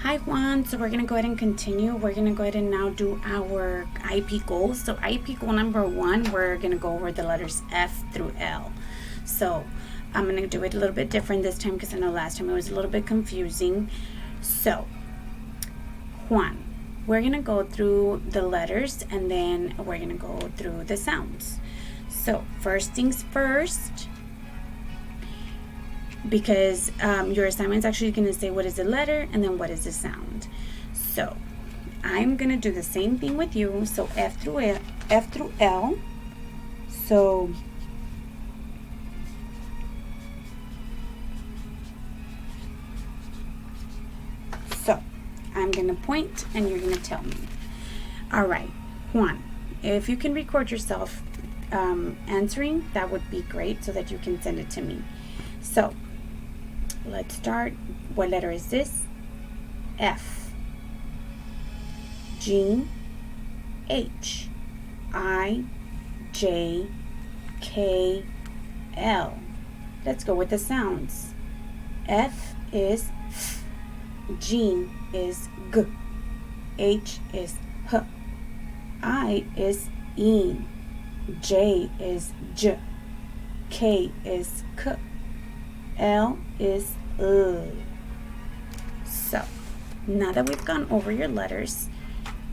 Hi Juan, so we're going to go ahead and continue. We're going to go ahead and now do our Iep goals. So Iep goal number 1, we're going to go over the letters F through L. So I'm going to do it a little bit different this time because I know last time it was a little bit confusing. So Juan, we're going to go through the letters and then we're going to go through the sounds. So first things first, because your assignment is actually going to say what is the letter and then what is the sound. So I'm going to do the same thing with you. So F through L. So I'm going to point and you're going to tell me. All right, Juan, if you can record yourself answering, that would be great so that you can send it to me. So let's start. What letter is this? F. G, H, I, J, K, L. Let's go with the sounds. F is F. G is G. H is H. I is E. J is J. K is K. L is L. So now that we've gone over your letters,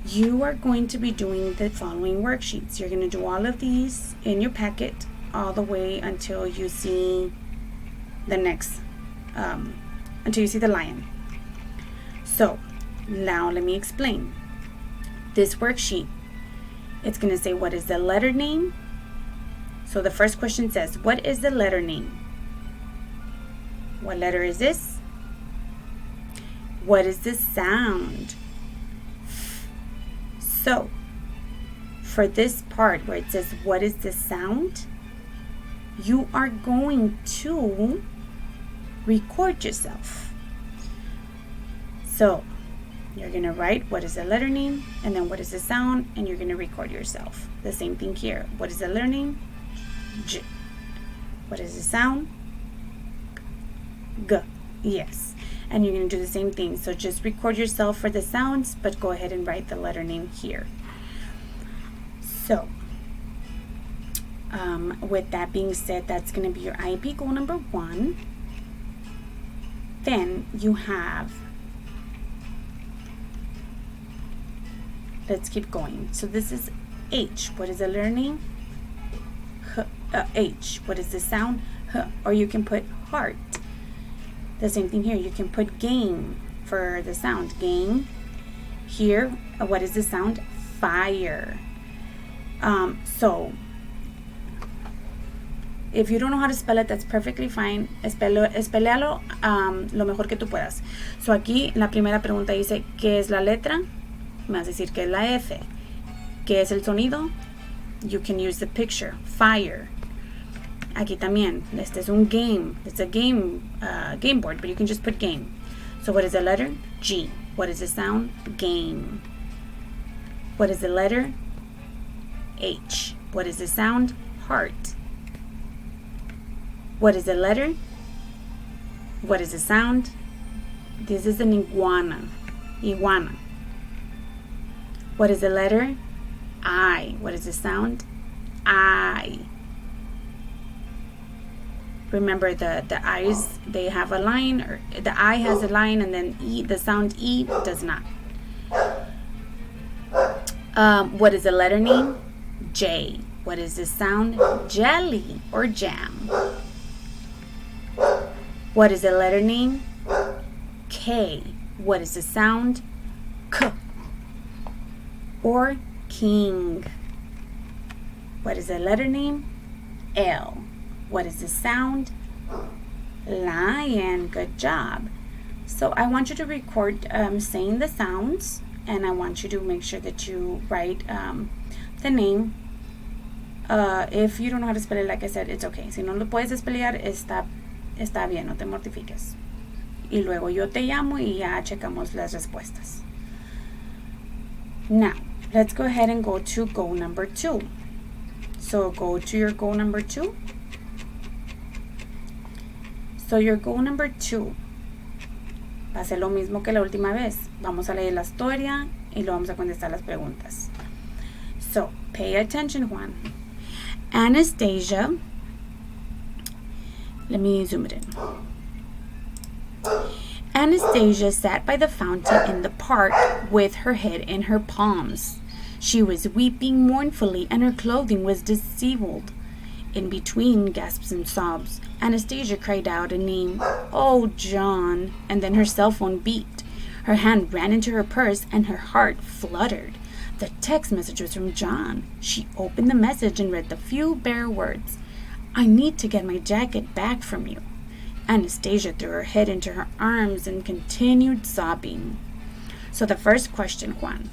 you are going to be doing the following worksheets. You're going to do all of these in your packet all the way until you see the next, until you see the lion. So now let me explain. This worksheet, it's going to say what is the letter name. So the first question says, what is the letter name? What letter is this? What is the sound? So for this part where it says what is the sound, you are going to record yourself. So you're going to write what is the letter name and then what is the sound, and you're going to record yourself. The same thing here. What is the letter name? J. What is the sound? G. Yes. And you're going to do the same thing. So just record yourself for the sounds, but go ahead and write the letter name here. So with that being said, that's going to be your Iep goal number 1. Then you have, let's keep going. So this is H. What is the letter name? H. What is the sound? H. Or you can put heart. The same thing here. You can put game for the sound. Game. Here, what is the sound? Fire. So if you don't know how to spell it, that's perfectly fine. Espelealo lo mejor que tú puedas. So aquí la primera pregunta dice, ¿qué es la letra? Me vas a decir que es la F. ¿Qué es el sonido? You can use the picture. Fire. Aquí también. Este es un game. It's a game board, but you can just put game. So what is the letter? G. What is the sound? Game. What is the letter? H. What is the sound? Heart. What is the letter? What is the sound? This is an iguana. Iguana. What is the letter? I. What is the sound? I. Remember the I's, they have a line, or the I has a line, and then E, the sound E does not. What is the letter name? J. What is the sound? Jelly or jam. What is the letter name? K. What is the sound? K. Or king. What is the letter name? L. What is the sound? Lion. Good job. So I want you to record saying the sounds, and I want you to make sure that you write the name. If you don't know how to spell it, like I said, it's okay. Si no lo puedes espellar, está bien, no te mortifiques. Y luego yo te llamo y ya checamos las respuestas. Now, let's go ahead and go to goal number 2. So go to your goal number 2. So your goal number 2 Va a ser lo mismo que la última vez. Vamos a leer la historia y lo vamos a contestar las preguntas. So, pay attention, Juan. Anastasia, let me zoom it in. Anastasia sat by the fountain in the park with her head in her palms. She was weeping mournfully and her clothing was disheveled. In between gasps and sobs, Anastasia cried out a name, "Oh, John," and then her cell phone beeped. Her hand ran into her purse and her heart fluttered. The text message was from John. She opened the message and read the few bare words. "I need to get my jacket back from you." Anastasia threw her head into her arms and continued sobbing. So the first question, Juan,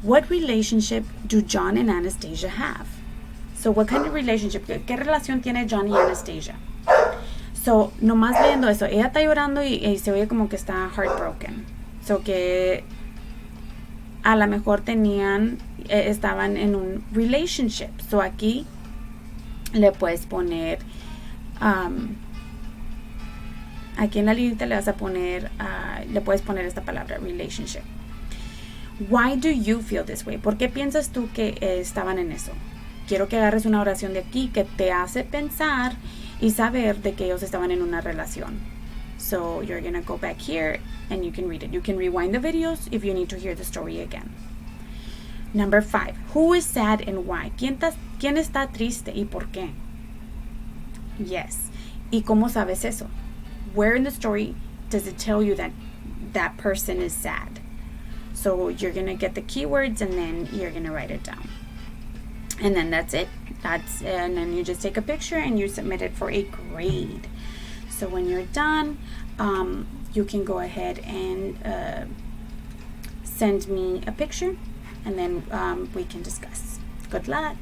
what relationship do John and Anastasia have? So what kind of relationship? ¿Qué relación tiene John y Anastasia? So, nomás leyendo eso, ella está llorando y se oye como que está heartbroken. So que a lo mejor estaban en un relationship. So aquí le puedes poner, aquí en la libreta le vas a poner, le puedes poner esta palabra, relationship. Why do you feel this way? ¿Por qué piensas tú que estaban en eso? Quiero que agarres una oración de aquí que te hace pensar y saber de que ellos estaban en una relación. So you're going to go back here and you can read it. You can rewind the videos if you need to hear the story again. Number 5. Who is sad and why? ¿Quién está triste y por qué? Yes. ¿Y cómo sabes eso? Where in the story does it tell you that that person is sad? So you're going to get the keywords and then you're going to write it down. And then that's it. And then you just take a picture and you submit it for a grade. So when you're done, you can go ahead and send me a picture and then we can discuss. Good luck.